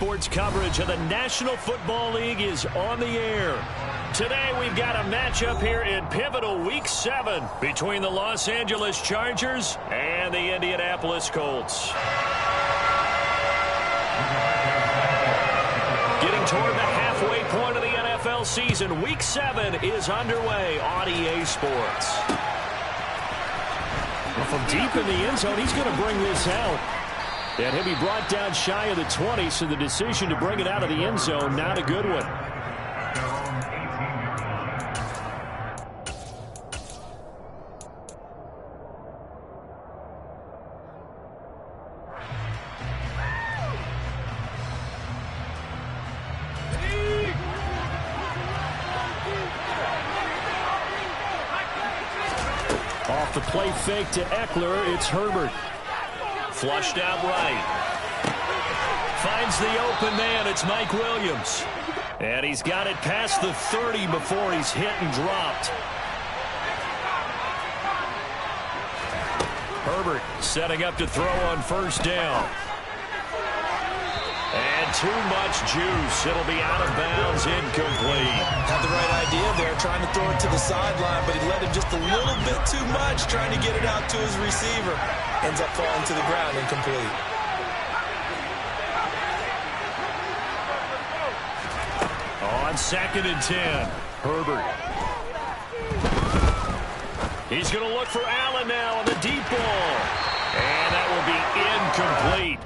Sports coverage of the National Football League is on the air. Today we've got a matchup here in pivotal Week 7 between the Los Angeles Chargers and the Indianapolis Colts. Getting toward the halfway point of the NFL season, Week 7 is underway on EA Sports. Well, from deep in the end zone, he's going to bring this out. And he'll be brought down shy of the 20, so the decision to bring it out of the end zone, not a good one. Off the play fake to Eckler, it's Herbert. Flushed out right. Finds the open man. It's Mike Williams. And he's got it past the 30 before he's hit and dropped. Herbert setting up to throw on first down. And too much juice. It'll be out of bounds, incomplete. Had the right idea there, trying to throw it to the sideline, but he let him just a little bit too much, trying to get it out to his receiver. Ends up falling to the ground, incomplete. On 2nd and 10, Herbert. He's going to look for Allen now on the deep ball. And that will be incomplete.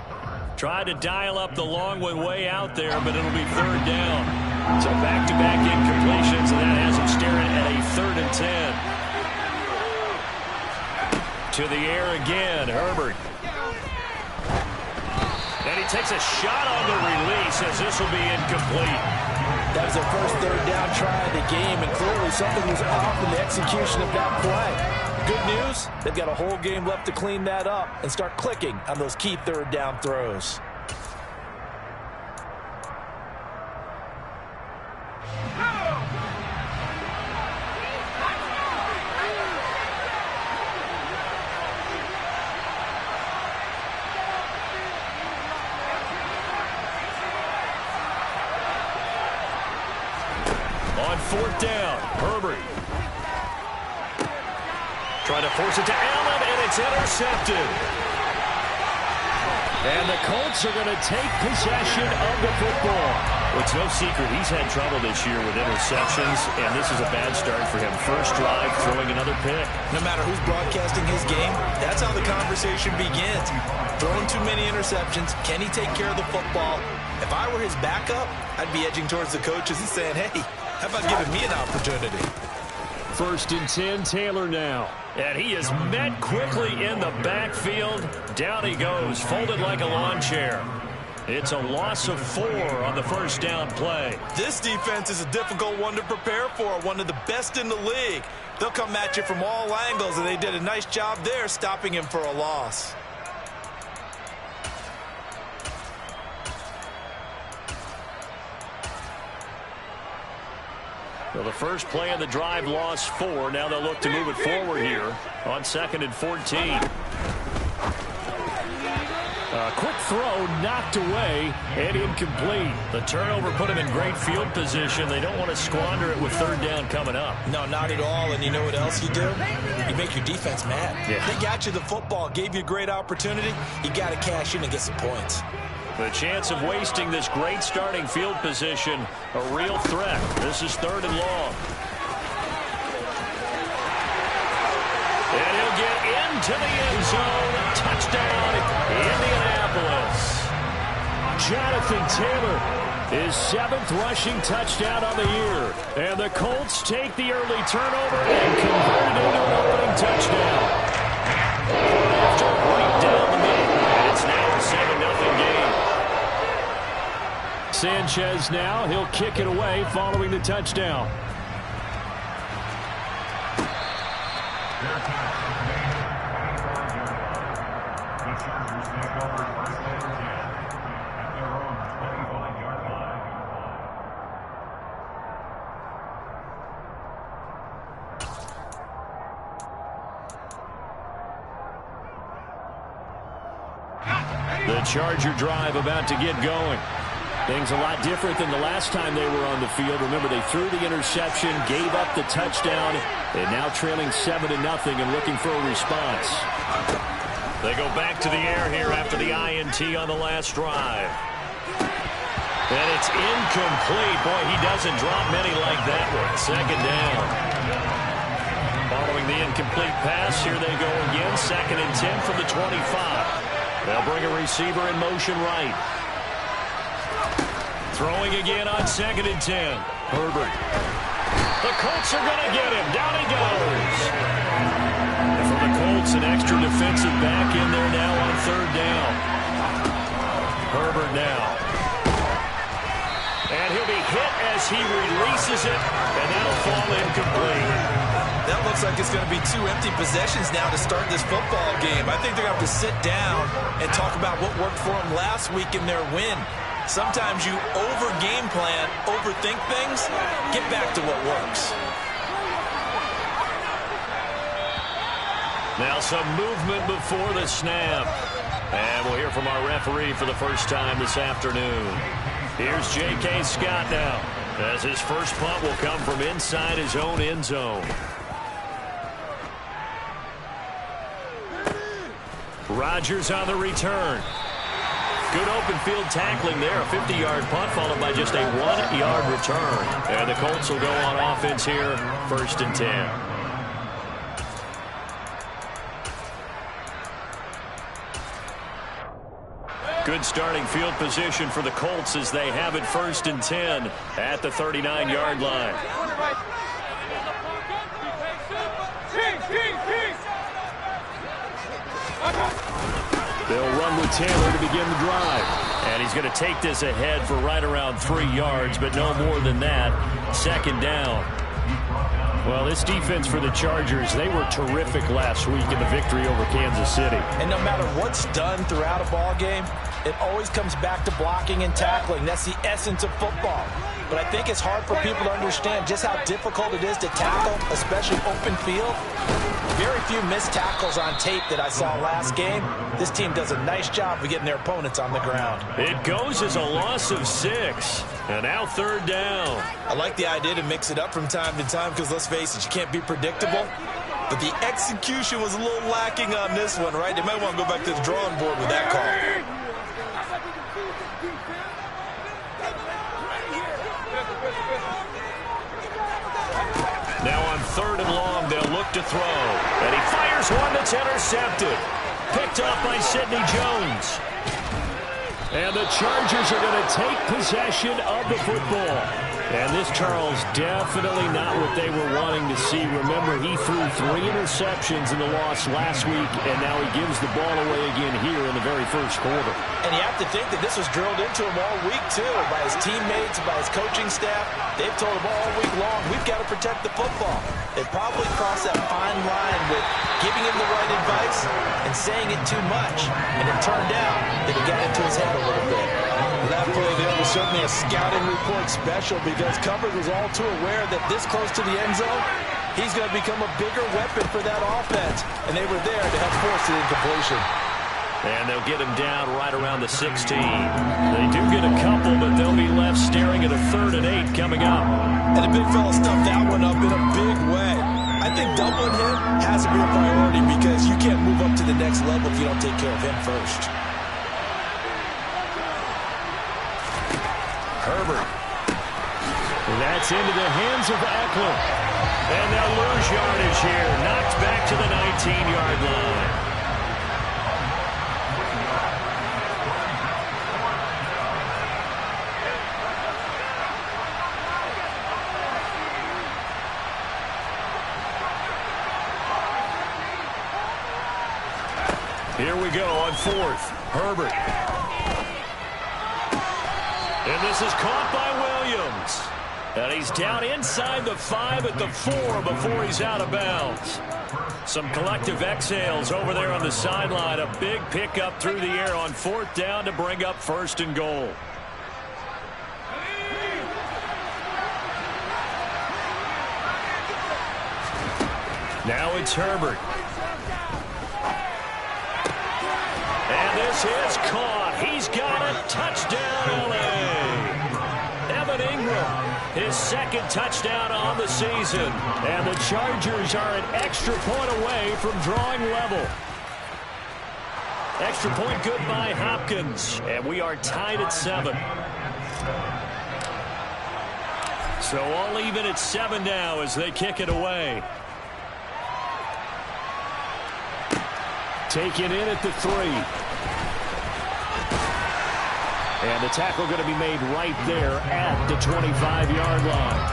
Tried to dial up the long one way out there, but it'll be 3rd down. So back-to-back incompletions, and that has him staring at a 3rd and 10. To the air again, Herbert. And he takes a shot on the release as this will be incomplete. That was their first 3rd down try of the game, and clearly something was off in the execution of that play. Good news, they've got a whole game left to clean that up and start clicking on those key 3rd down throws. On 4th down, Herbert. Trying to force it to Allen, and it's intercepted. And the Colts are going to take possession of the football. Well, it's no secret he's had trouble this year with interceptions, and this is a bad start for him. First drive, throwing another pick. No matter who's broadcasting his game, that's how the conversation begins. Throwing too many interceptions, can he take care of the football? If I were his backup, I'd be edging towards the coaches and saying, hey, how about giving me an opportunity? 1st and 10, Taylor now. And he is met quickly in the backfield. Down he goes, folded like a lawn chair. It's a loss of 4 on the first down play. This defense is a difficult one to prepare for, one of the best in the league. They'll come at you from all angles, and they did a nice job there stopping him for a loss. Well, the first play of the drive lost 4. Now they'll look to move it forward here on 2nd and 14. A quick throw knocked away and incomplete. The turnover put him in great field position. They don't want to squander it with 3rd down coming up. No, not at all. And you know what else you do? You make your defense mad. Yeah. They got you the football, gave you a great opportunity. You got to cash in and get some points. The chance of wasting this great starting field position, a real threat. This is 3rd and long. And he'll get into the end zone. Touchdown, Indianapolis. Jonathan Taylor, his 7th rushing touchdown on the year. And the Colts take the early turnover and convert it into an opening touchdown. After right down the middle, and it's now a 7-0 game. Sanchez now, he'll kick it away following the touchdown. The Charger drive about to get going. Things a lot different than the last time they were on the field. Remember, they threw the interception, gave up the touchdown, and now trailing 7-0 and looking for a response. They go back to the air here after the INT on the last drive. And it's incomplete. Boy, he doesn't drop many like that one. Second down. Following the incomplete pass, here they go again. 2nd and 10 from the 25. They'll bring a receiver in motion right. Throwing again on 2nd and 10. Herbert. The Colts are going to get him. Down he goes. And for the Colts, an extra defensive back in there now on 3rd down. Herbert now. And he'll be hit as he releases it, and that'll fall incomplete. That looks like it's going to be 2 empty possessions now to start this football game. I think they're going to have to sit down and talk about what worked for them last week in their win. Sometimes you over-game plan, overthink things. Get back to what works. Now some movement before the snap. And we'll hear from our referee for the first time this afternoon. Here's J.K. Scott now, as his first punt will come from inside his own end zone. Rodgers on the return. Good open field tackling there. A 50-yard punt followed by just a 1-yard return. And the Colts will go on offense here, 1st and 10. Good starting field position for the Colts as they have it 1st and 10 at the 39-yard line. They'll run with Taylor to begin the drive. And he's going to take this ahead for right around 3 yards, but no more than that. 2nd down. Well, this defense for the Chargers, they were terrific last week in the victory over Kansas City. And no matter what's done throughout a ball game, it always comes back to blocking and tackling. That's the essence of football. But I think it's hard for people to understand just how difficult it is to tackle, especially open field. Very few missed tackles on tape that I saw last game. This team does a nice job of getting their opponents on the ground. It goes as a loss of 6. And now 3rd down. I like the idea to mix it up from time to time because, let's face it, you can't be predictable. But the execution was a little lacking on this one, right? They might want to go back to the drawing board with that call. Now on 3rd and long, they'll look to throw. And he fires one that's intercepted. Picked off by Sidney Jones. And the Chargers are going to take possession of the football. And this, Charles, definitely not what they were wanting to see. Remember, he threw 3 interceptions in the loss last week, and now he gives the ball away again here in the very first quarter. And you have to think that this was drilled into him all week, too, by his teammates, by his coaching staff. They've told him all week long, we've got to protect the football. They probably crossed that fine line with giving him the right advice and saying it too much. And it turned out that it got into his head a little bit. That play there was certainly a scouting report special because Cover was all too aware that this close to the end zone, he's going to become a bigger weapon for that offense. And they were there to help force the incompletion. And they'll get him down right around the 16. They do get a couple, but they'll be left staring at a 3rd and 8 coming up. And the big fella stuffed that one up in a big way. I think doubling him has to be a priority because you can't move up to the next level if you don't take care of him first. Herbert. That's into the hands of Eckler. And they'll lose yardage here. Knocked back to the 19-yard line. Here we go on 4th. Herbert. And this is caught by Williams. And he's down inside the 5 at the 4 before he's out of bounds. Some collective exhales over there on the sideline. A big pickup through the air on 4th down to bring up 1st and goal. Now it's Herbert. And this is caught. He's got it. Touchdown, LA. his second touchdown on the season. And the Chargers are an extra point away from drawing level. Extra point good by Hopkins. And we are tied at 7. So all even at 7 now as they kick it away. Taken in at the 3. And the tackle going to be made right there at the 25-yard line.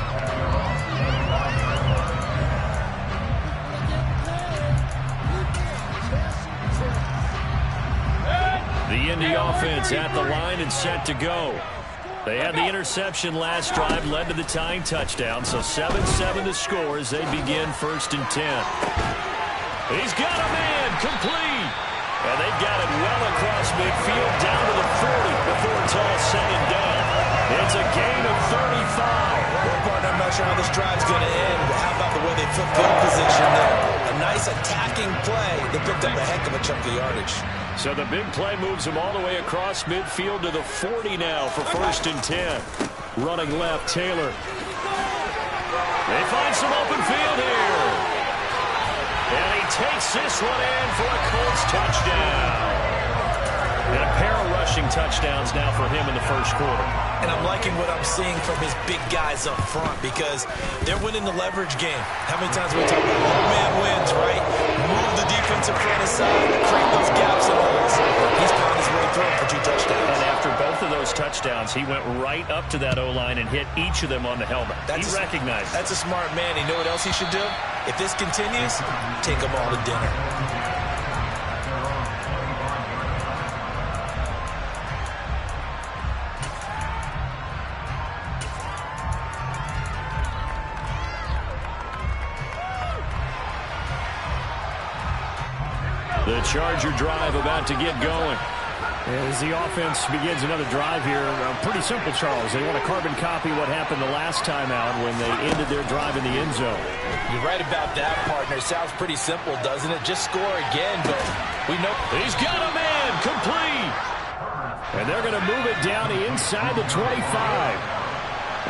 The Indy offense at the line and set to go. They had the interception last drive, led to the tying touchdown, so 7-7 the score as they begin 1st and 10. He's got a man, complete. And they've got it well across midfield, down to the 40 before it's all said and done. It's a gain of 35. Well, partner, I'm not sure how this drive's going to end, but how about the way they flipped field position there? A nice attacking play. They picked up a heck of a chunk of yardage. So the big play moves them all the way across midfield to the 40 now for 1st and 10. Running left, Taylor. They find some open field here. And he takes this one in for a Colts touchdown. And a pair of rushing touchdowns now for him in the 1st quarter. And I'm liking what I'm seeing from his big guys up front because they're winning the leverage game. How many times we talk about one man wins, right? Move the defensive front aside, create those gaps and holes. He's found his way through for 2 touchdowns. And after both of those touchdowns, he went right up to that O-line and hit each of them on the helmet. He recognized it. That's a smart man. You know what else he should do? If this continues, take them all to dinner. The Charger drive about to get going. As the offense begins another drive here, pretty simple, Charles. They want to carbon copy what happened the last time out when they ended their drive in the end zone. You're right about that, partner. Sounds pretty simple, doesn't it? Just score again, but we know. He's got a man, complete. And they're going to move it down inside the 25.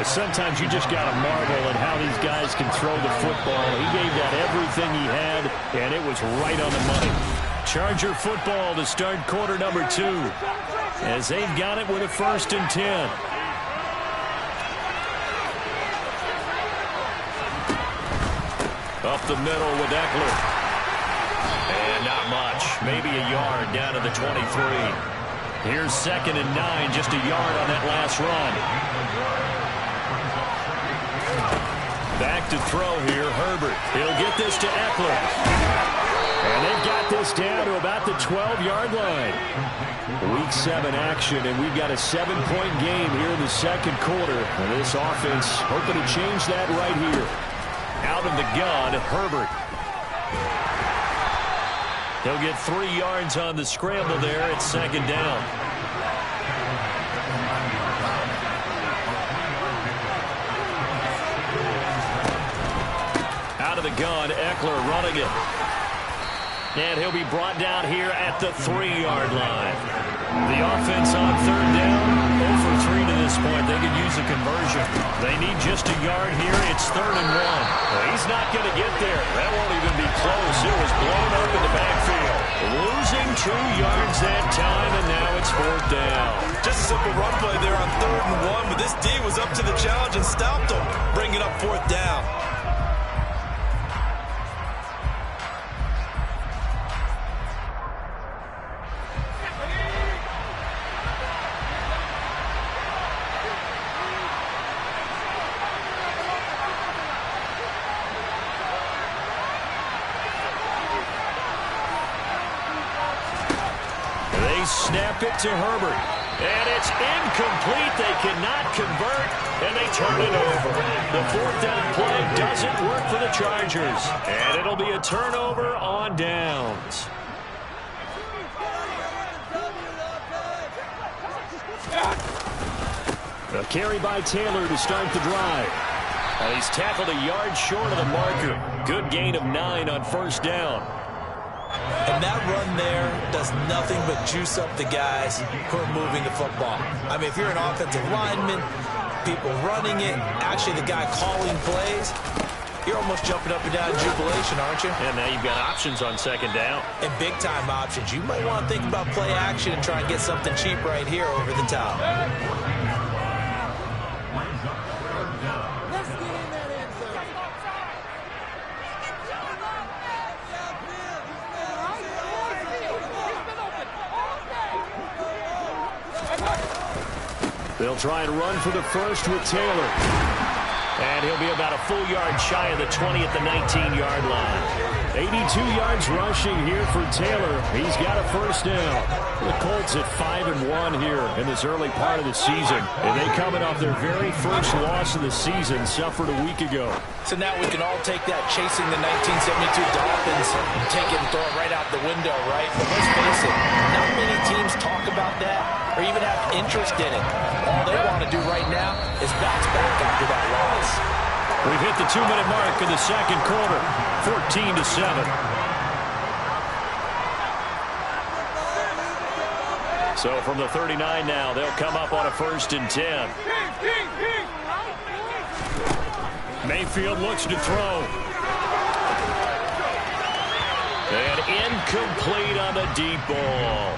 And sometimes you just got to marvel at how these guys can throw the football. He gave that everything he had, and it was right on the money. Charger football to start quarter number 2 as they've got it with a 1st and 10. Up the middle with Eckler. And not much. Maybe a yard down to the 23. Here's 2nd and 9, just a yard on that last run. Back to throw here, Herbert. He'll get this to Eckler. And they've got this down to about the 12-yard line. Week 7 action, and we've got a 7-point game here in the 2nd quarter. And this offense hoping to change that right here. Out of the gun, Herbert. He'll get 3 yards on the scramble there at 2nd down. Out of the gun, Eckler running it. And he'll be brought down here at the 3-yard line. The offense on 3rd down, 0 for 3 to this point. They could use a conversion. They need just a yard here. It's 3rd and 1. Well, he's not going to get there. That won't even be close. It was blown up in the backfield. Losing 2 yards that time, and now it's 4th down. Just a simple run play there on 3rd and 1, but this D was up to the challenge and stopped him, bringing up 4th down. Snap it to Herbert. And it's incomplete. They cannot convert, and they turn it over. The 4th down play doesn't work for the Chargers. And it'll be a turnover on downs. A carry by Taylor to start the drive. And he's tackled a yard short of the marker. Good gain of 9 on 1st down. And that run there does nothing but juice up the guys who are moving the football. I mean, if you're an offensive lineman, people running it, actually the guy calling plays. You're almost jumping up and down in jubilation, aren't you? And now you've got options on second down. And big-time options. You might want to think about play action and try and get something cheap right here over the top. They'll try and run for the first with Taylor. And he'll be about a full yard shy of the 20 at the 19-yard line. 82 yards rushing here for Taylor. He's got a first down. The Colts at 5-1 here in this early part of the season. And they coming off their very first loss of the season, suffered a week ago. So now we can all take that chasing the 1972 Dolphins and take it and throw it right out the window, right? But let's face it, not many teams talk about that or even have interest in it. All they want to do right now is bounce back after that loss. We've hit the 2-minute mark in the second quarter, 14-7. So from the 39 now, they'll come up on a 1st and 10. Mayfield looks to throw. And incomplete on the deep ball.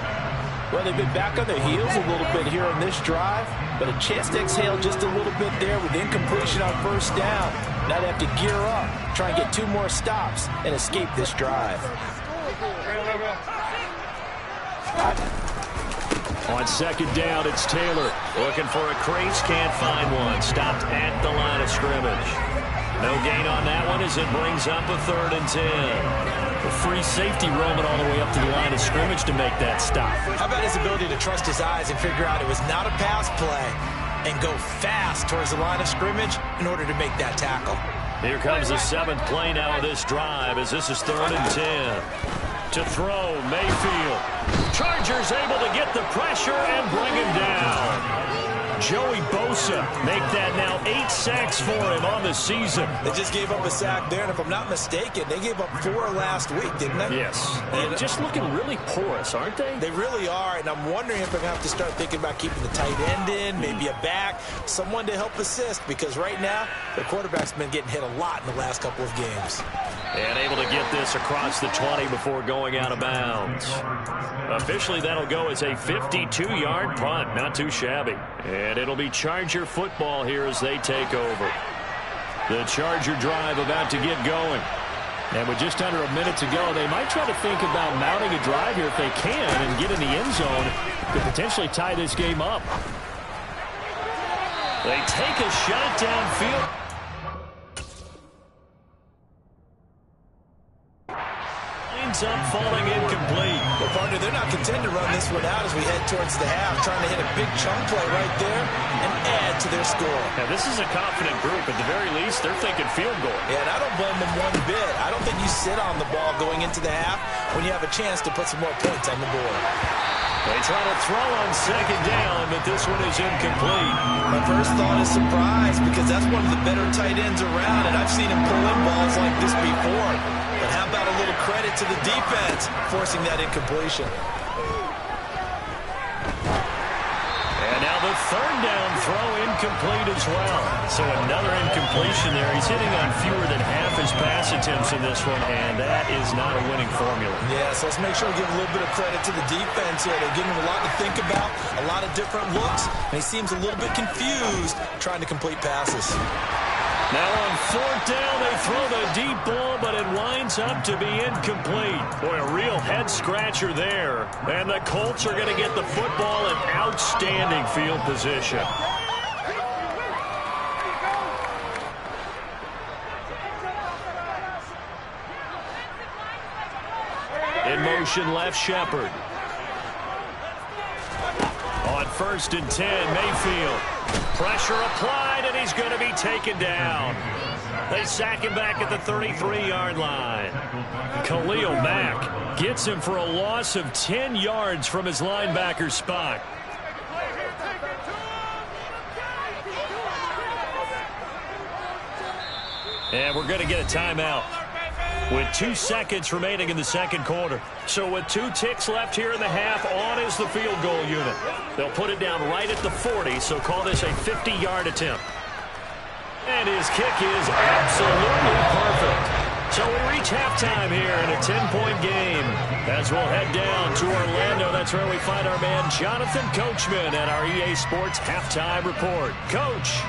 Well, they've been back on their heels a little bit here on this drive, but a chance to exhale just a little bit there with incompletion on first down. Now they have to gear up, try and get 2 more stops, and escape this drive. On second down, it's Taylor. Looking for a crease, can't find one. Stopped at the line of scrimmage. No gain on that one as it brings up a 3rd and 10. A free safety roaming all the way up to the line of scrimmage to make that stop. How about his ability to trust his eyes and figure out it was not a pass play and go fast towards the line of scrimmage in order to make that tackle. Here comes the 7th play now of this drive as this is 3rd and 10. To throw, Mayfield. Chargers able to get the pressure and bring him down. Joey Bosa make that now 8 sacks for him on the season. They just gave up a sack there, and if I'm not mistaken, they gave up 4 last week, didn't they? Yes. And just looking really porous, aren't they? They really are, and I'm wondering if they're going to have to start thinking about keeping the tight end in, maybe a back, someone to help assist, because right now, their quarterback's been getting hit a lot in the last couple of games. And able to get this across the 20 before going out of bounds. Officially, that'll go as a 52-yard punt. Not too shabby. And it'll be Charger football here as they take over. The Charger drive about to get going. And with just under a minute to go, they might try to think about mounting a drive here if they can and get in the end zone to potentially tie this game up. They take a shot downfield. Up, falling incomplete. Well, partner, they're not content to run this one out as we head towards the half, trying to hit a big chunk play right there and add to their score. Now, this is a confident group. At the very least, they're thinking field goal. Yeah, and I don't blame them one bit. I don't think you sit on the ball going into the half when you have a chance to put some more points on the board. They try to throw on second down, but this one is incomplete. My first thought is surprise because that's one of the better tight ends around, and I've seen him pull in balls like this before. But how about a little credit to the defense forcing that incompletion? And now the 3rd down throw incomplete as well. So another incompletion there. He's hitting on fewer than half his pass attempts in this one, and that is not a winning formula. Yeah, so let's make sure we give a little bit of credit to the defense here. They're giving him a lot to think about, a lot of different looks, and he seems a little bit confused trying to complete passes. Now on 4th down, they throw the deep ball, but it winds up to be incomplete. Boy, a real head-scratcher there. And the Colts are going to get the football in outstanding field position. In motion, left Shepard. On 1st and 10, Mayfield. Pressure applied, and he's going to be taken down. They sack him back at the 33-yard line. Khalil Mack gets him for a loss of 10 yards from his linebacker spot. And we're going to get a timeout. with 2 seconds remaining in the second quarter. So with 2 ticks left here in the half, on is the field goal unit. They'll put it down right at the 40, so call this a 50-yard attempt. And his kick is absolutely perfect. So we reach halftime here in a 10-point game. As we'll head down to Orlando, that's where we find our man Jonathan Coachman at our EA Sports Halftime Report. Coach.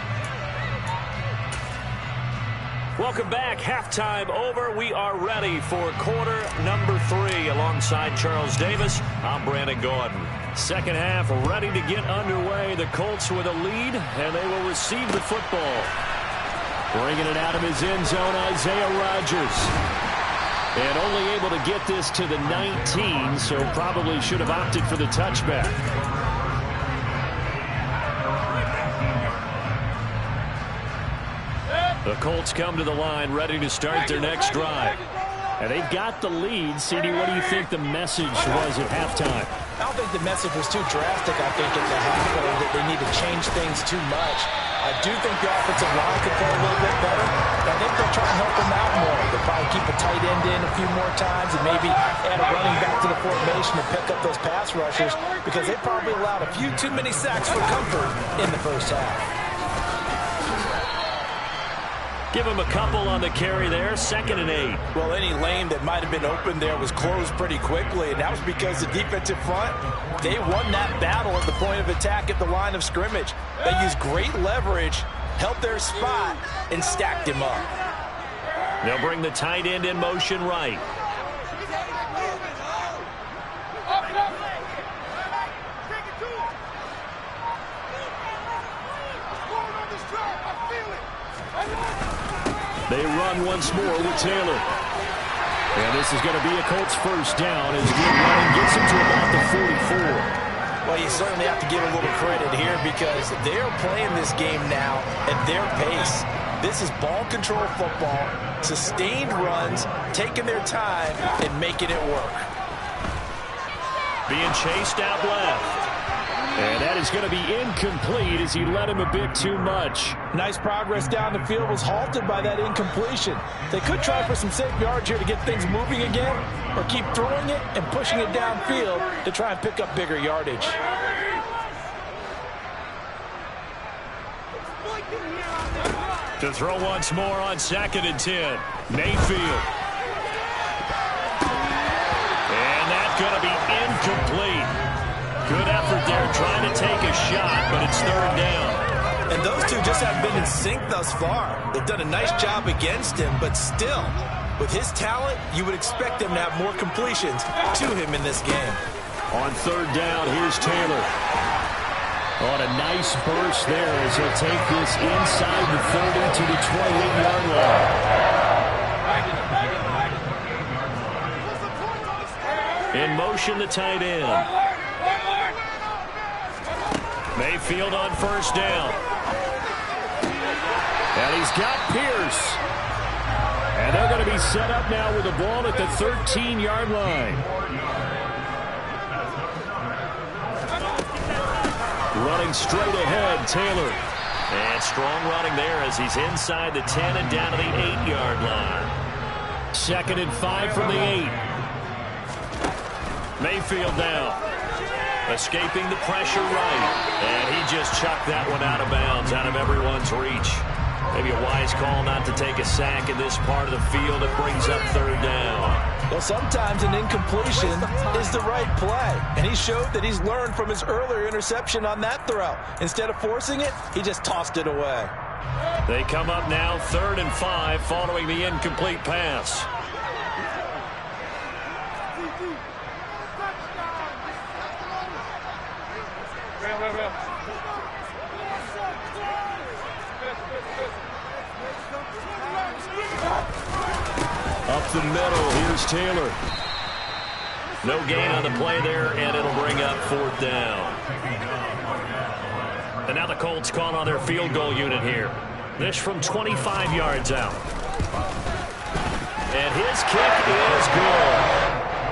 Welcome back. Halftime over. We are ready for quarter number 3. Alongside Charles Davis, I'm Brandon Gordon. Second half ready to get underway. The Colts with a lead, and they will receive the football. Bringing it out of his end zone, Isaiah Rodgers. And only able to get this to the 19, so probably should have opted for the touchback. The Colts come to the line ready to start their next drive. And they've got the lead. CD, what do you think the message was at halftime? I don't think the message was too drastic. I think at the half that they need to change things too much. I do think the offensive line could play a little bit better. I think they'll try and help them out more. They'll probably keep a tight end in a few more times and maybe add a running back to the formation and pick up those pass rushers because they probably allowed a few too many sacks for comfort in the first half. Give him a couple on the carry there. 2nd and 8. Well, any lane that might have been open there was closed pretty quickly, and that was because the defensive front, they won that battle at the point of attack at the line of scrimmage. They used great leverage, held their spot, and stacked him up. They'll bring the tight end in motion right. They run once more with Taylor. And this is going to be a Colts first down as good running gets him to about the 44. Well, you certainly have to give a little credit here because they're playing this game now at their pace. This is ball control football, sustained runs, taking their time, and making it work. Being chased out left. And that is going to be incomplete as he led him a bit too much. Nice progress down the field was halted by that incompletion. They could try for some safe yards here to get things moving again, or keep throwing it and pushing it downfield to try and pick up bigger yardage. To throw once more on 2nd and 10. Mayfield. And that's going to be incomplete. Good effort there trying to take a shot, but it's 3rd down. And those two just haven't been in sync thus far. They've done a nice job against him, but still, with his talent, you would expect him to have more completions to him in this game. On 3rd down, here's Taylor. On a nice burst there as he'll take this inside the 30 to the 28-yard line. In motion, the tight end. Mayfield on 1st down. And he's got Pierce. And they're going to be set up now with the ball at the 13-yard line. Running straight ahead, Taylor. And strong running there as he's inside the 10 and down to the 8-yard line. 2nd and 5 from the 8. Mayfield down. Escaping the pressure right. And he just chucked that one out of bounds, out of everyone's reach. Maybe a wise call not to take a sack in this part of the field. It brings up 3rd down. Well, sometimes an incompletion is the right play. And he showed that he's learned from his earlier interception on that throw. Instead of forcing it, he just tossed it away. They come up now 3rd and 5 following the incomplete pass. Up the middle, here's Taylor. No gain on the play there, and it'll bring up 4th down. And now the Colts call on their field goal unit here. This from 25 yards out. And his kick is good.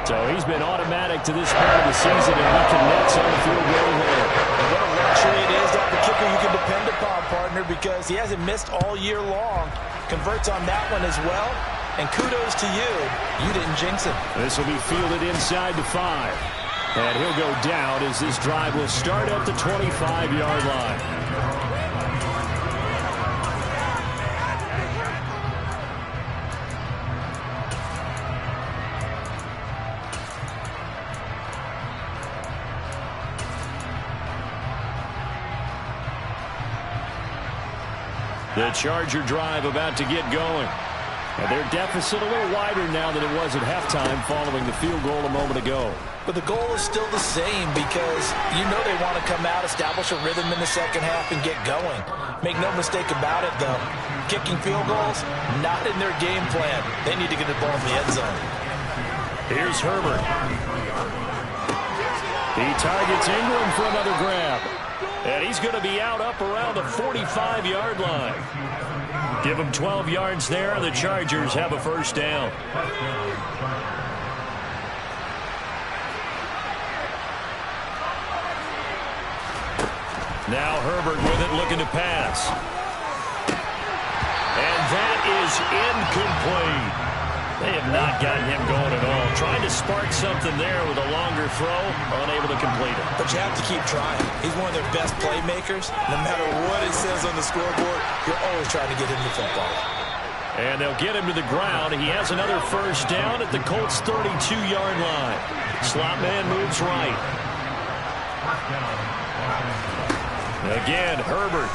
So he's been automatic to this part of the season, and he connects on the field goal there. And what a luxury it is to have a kicker you can depend upon, partner, because he hasn't missed all year long. Converts on that one as well. And kudos to you. You didn't jinx him. This will be fielded inside the 5. And he'll go down as this drive will start at the 25-yard line. The Charger drive about to get going. And their deficit a little wider now than it was at halftime following the field goal a moment ago. But the goal is still the same because you know they want to come out, establish a rhythm in the second half, and get going. Make no mistake about it, though. Kicking field goals, not in their game plan. They need to get the ball in the end zone. Here's Herbert. He targets Ingram for another grab. And he's going to be out up around the 45-yard line. Give him 12 yards there. The Chargers have a first down. Now Herbert with it, looking to pass. And that is incomplete. They have not gotten him going at all. Trying to spark something there with a longer throw, unable to complete it. But you have to keep trying. He's one of their best playmakers. No matter what it says on the scoreboard, you're always trying to get him the football. And they'll get him to the ground. He has another first down at the Colts' 32-yard line. Slot man moves right. Again, Herbert.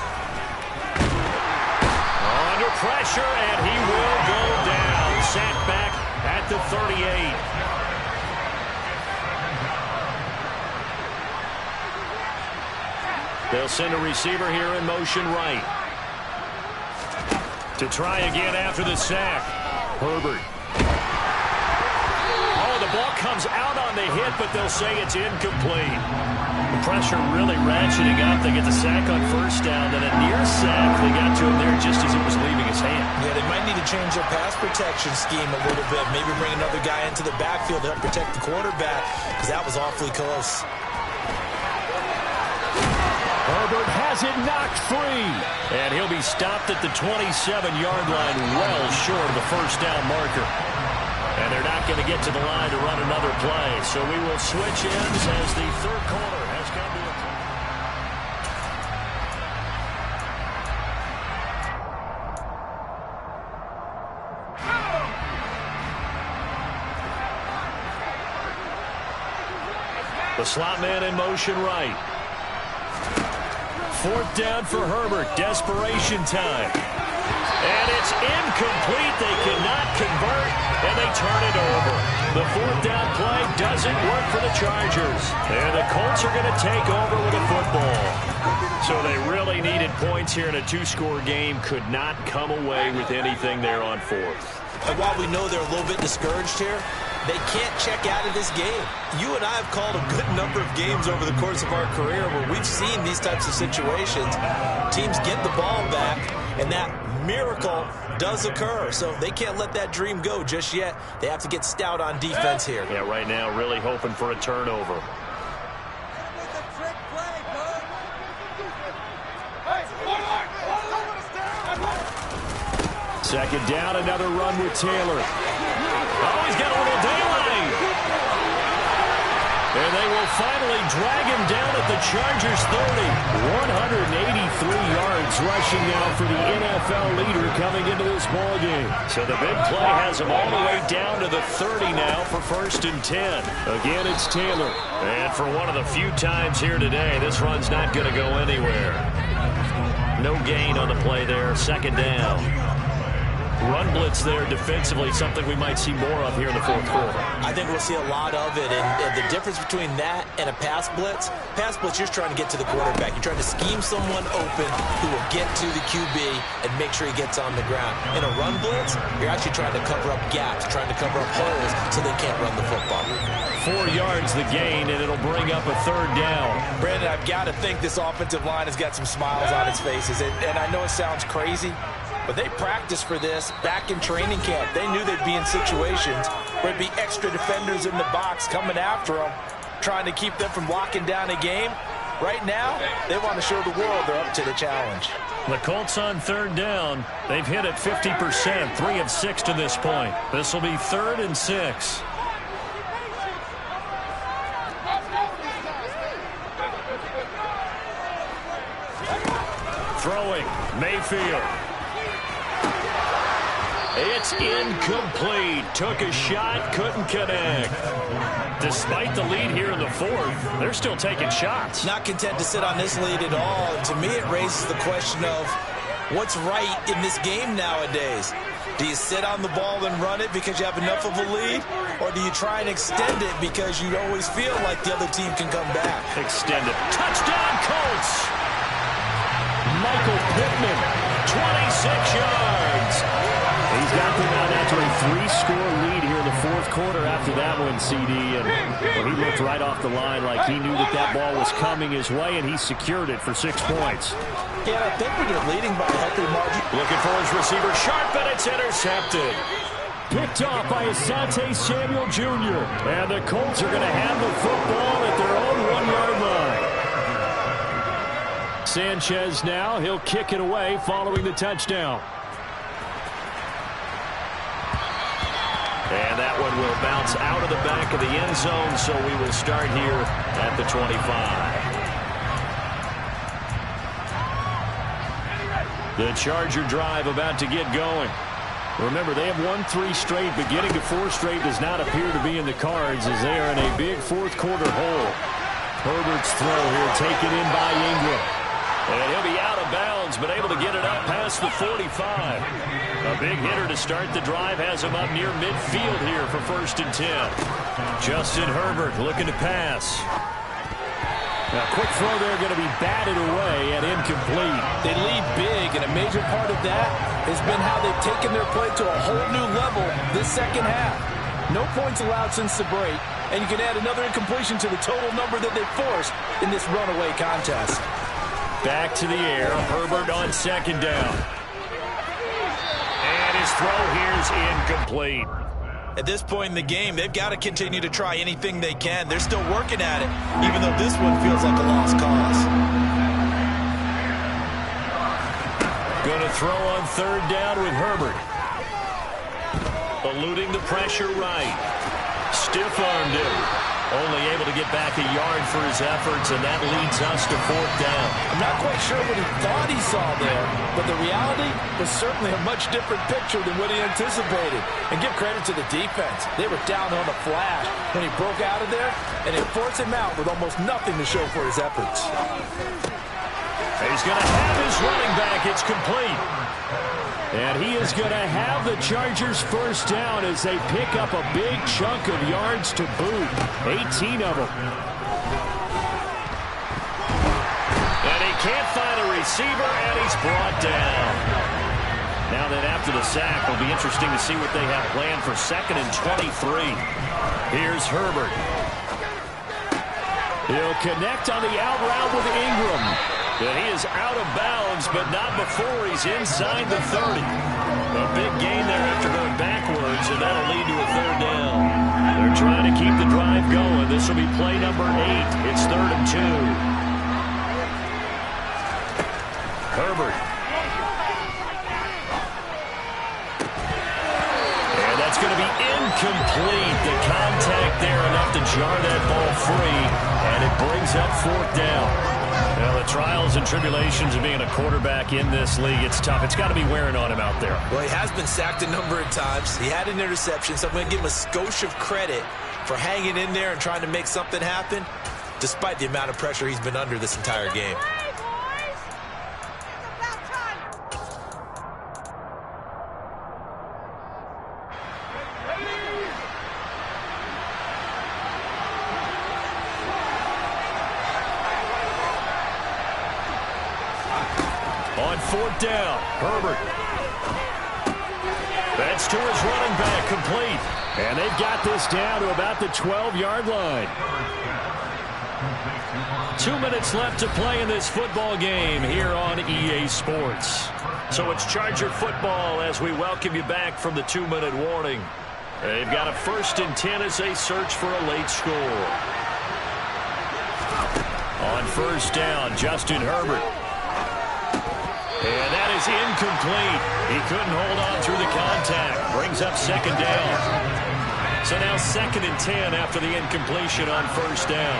Under pressure, and he will go down. Sacked back at the 38. They'll send a receiver here in motion right. To try again after the sack. Herbert. Oh, the ball comes out on the hit, but they'll say it's incomplete. The pressure really ratcheting up. They get the sack on first down, then a near sack. They got to him there just as it was leaving his hand. Yeah, they might need to change their pass protection scheme a little bit. Maybe bring another guy into the backfield to help protect the quarterback, because that was awfully close. Herbert has it knocked free. And he'll be stopped at the 27-yard line, well short of the first down marker. And they're not going to get to the line to run another play. So we will switch ends as the third quarter has come to a close. The slot man in motion right. Fourth down for Herbert. Desperation time. And it's incomplete. They cannot convert, and they turn it over. The fourth down play doesn't work for the Chargers. And the Colts are going to take over with a football. So they really needed points here in a two-score game. Could not come away with anything there on fourth. And while we know they're a little bit discouraged here, they can't check out of this game. You and I have called a good number of games over the course of our career where we've seen these types of situations. Teams get the ball back, and that miracle does occur. So they can't let that dream go just yet. They have to get stout on defense here. Yeah, right now really hoping for a turnover. Second down, another run with Taylor. Oh, he's got a little daylight. And they will finally drag him down at the Chargers 30. 183 yards rushing now for the NFL leader coming into this ballgame. So the big play has him all the way down to the 30 now for 1st and 10. Again, it's Taylor. And for one of the few times here today, this run's not going to go anywhere. No gain on the play there. Second down. Run blitz there defensively, something we might see more of here in the fourth quarter. I think we'll see a lot of it, and the difference between that and a pass blitz, you're just trying to get to the quarterback. You're trying to scheme someone open who will get to the QB and make sure he gets on the ground. In a run blitz, you're actually trying to cover up gaps, trying to cover up holes so they can't run the football. 4 yards the gain, and it'll bring up a third down. Brandon, I've got to think this offensive line has got some smiles on its faces, and I know it sounds crazy, but they practiced for this back in training camp. They knew they'd be in situations where there'd be extra defenders in the box coming after them, trying to keep them from locking down a game. Right now, they want to show the world they're up to the challenge. The Colts on third down. They've hit it 50%, 3 of 6 to this point. This will be 3rd and 6. Throwing, Mayfield. It's incomplete. Took a shot, couldn't connect. Despite the lead here in the 4th, they're still taking shots. Not content to sit on this lead at all. And to me, it raises the question of what's right in this game nowadays. Do you sit on the ball and run it because you have enough of a lead? Or do you try and extend it because you always feel like the other team can come back? Extend it. Touchdown, Colts! Michael Pittman, 26 yards. He's got them out after a 3-score lead here in the 4th quarter after that one, CD. And well, he looked right off the line like he knew that that ball was coming his way, and he secured it for 6 points. Yeah, I think when you're leading by a healthy margin. Looking for his receiver, sharp, and it's intercepted. Picked off by Asante Samuel Jr. And the Colts are going to have the football at their own 1-yard line. Sanchez now, he'll kick it away following the touchdown. And that one will bounce out of the back of the end zone, so we will start here at the 25. The Charger drive about to get going. Remember, they have won 3 straight, but getting to 4 straight does not appear to be in the cards as they are in a big 4th quarter hole. Herbert's throw here taken in by Ingram. And he'll be out of bounds, but able to get it up past the 45. A big hitter to start the drive has him up near midfield here for 1st and 10. Justin Herbert looking to pass. Now, quick throw there going to be batted away and incomplete. They lead big, and a major part of that has been how they've taken their play to a whole new level this second half. No points allowed since the break, and you can add another incompletion to the total number that they've forced in this runaway contest. Back to the air, Herbert on 2nd down. And his throw here is incomplete. At this point in the game, they've got to continue to try anything they can. They're still working at it, even though this one feels like a lost cause. Going to throw on 3rd down with Herbert. Eluding the pressure right. Stiff-armed him. Only able to get back a yard for his efforts, and that leads us to 4th down. I'm not quite sure what he thought he saw there, but the reality was certainly a much different picture than what he anticipated. And give credit to the defense. They were down on the flash when he broke out of there, and it forced him out with almost nothing to show for his efforts. He's going to have his running back. It's complete. And he is going to have the Chargers 1st down as they pick up a big chunk of yards to boot. 18 of them. And he can't find a receiver, and he's brought down. Now then, after the sack, it'll be interesting to see what they have planned for 2nd and 23. Here's Herbert. He'll connect on the out route with Ingram. And he is out of bounds, but not before he's inside the 30. A big gain there after going backwards, and that'll lead to a 3rd down. They're trying to keep the drive going. This will be play number 8. It's 3rd and 2. Herbert. And that's going to be incomplete. The contact there enough to jar that ball free, and it brings up 4th down. Well, the trials and tribulations of being a quarterback in this league, it's tough. It's got to be wearing on him out there. Well, he has been sacked a number of times. He had an interception, so I'm going to give him a skosh of credit for hanging in there and trying to make something happen, despite the amount of pressure he's been under this entire game. On 4th down, Herbert. That's to his running back, complete. And they've got this down to about the 12-yard line. 2 minutes left to play in this football game here on EA Sports. So it's Charger football as we welcome you back from the 2-minute warning. They've got a 1st and 10 as they search for a late score. On 1st down, Justin Herbert. And that is incomplete. He couldn't hold on through the contact. Brings up second down. So now 2nd and 10 after the incompletion on first down.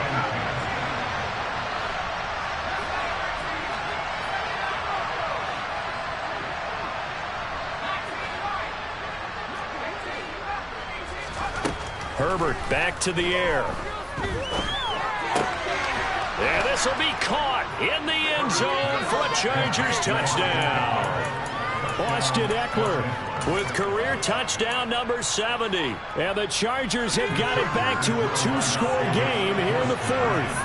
Herbert back to the air. And this will be caught in the end zone for a Chargers touchdown. Austin Eckler with career touchdown number 70. And the Chargers have got it back to a 2-score game here in the 4th.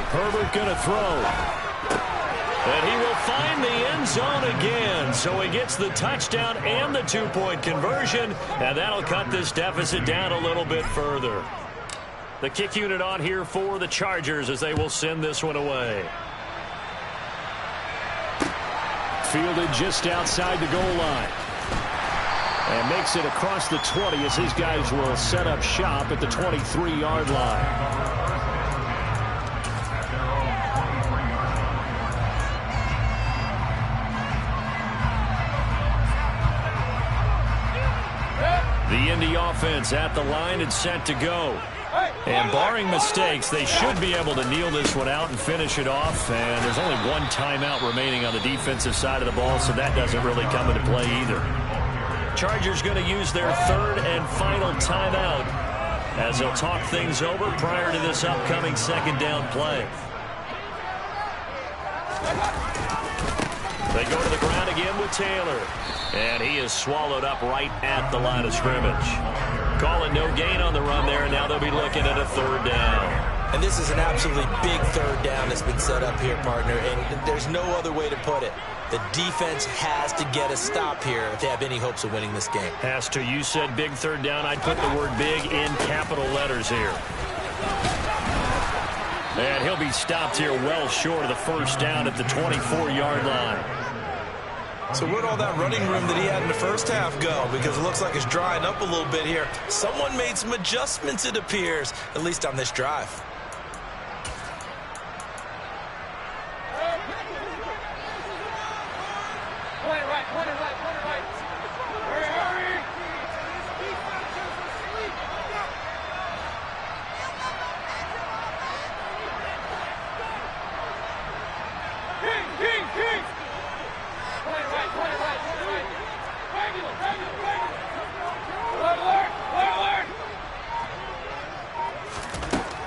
Herbert going to throw. And he will find the end zone again. So he gets the touchdown and the 2-point conversion. And that'll cut this deficit down a little bit further. The kick unit on here for the Chargers as they will send this one away. Fielded just outside the goal line. And makes it across the 20 as his guys will set up shop at the 23-yard line. The Indy offense at the line and set to go. And barring mistakes, they should be able to kneel this one out and finish it off. And there's only one timeout remaining on the defensive side of the ball, so that doesn't really come into play either. Chargers going to use their 3rd and final timeout as they'll talk things over prior to this upcoming 2nd down play. They go to the ground again with Taylor. And he is swallowed up right at the line of scrimmage. Calling no gain on the run there, and now they'll be looking at a 3rd down. And this is an absolutely big 3rd down that's been set up here, partner, and there's no other way to put it. The defense has to get a stop here if they have any hopes of winning this game. Has to. You said big 3rd down. I'd put the word big in capital letters here. And he'll be stopped here well short of the 1st down at the 24-yard line. So where'd all that running room that he had in the first half go? Because it looks like it's drying up a little bit here. Someone made some adjustments, it appears, at least on this drive.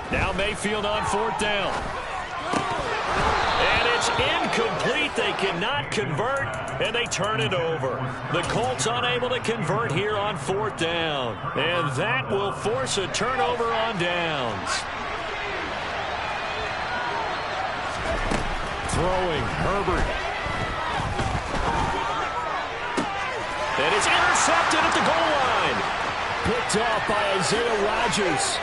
Now Mayfield on 4th down. And it's incomplete. They cannot convert, and they turn it over. The Colts unable to convert here on 4th down. And that will force a turnover on downs. Throwing, Herbert. And it's intercepted at the goal line. Picked off by Isaiah Rodgers.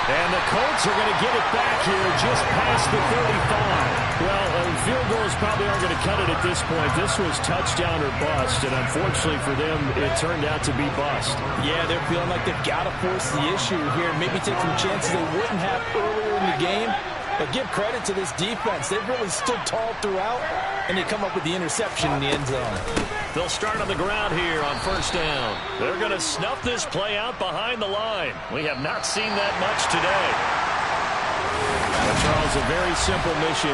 And the Colts are going to get it back here just past the 35. Well, field goals probably aren't going to cut it at this point. This was touchdown or bust, and unfortunately for them, it turned out to be bust. Yeah, they're feeling like they've got to force the issue here, maybe take some chances they wouldn't have earlier in the game. But give credit to this defense. They've really stood tall throughout, and they come up with the interception in the end zone. They'll start on the ground here on 1st down. They're going to snuff this play out behind the line. We have not seen that much today. But Charles, a very simple mission.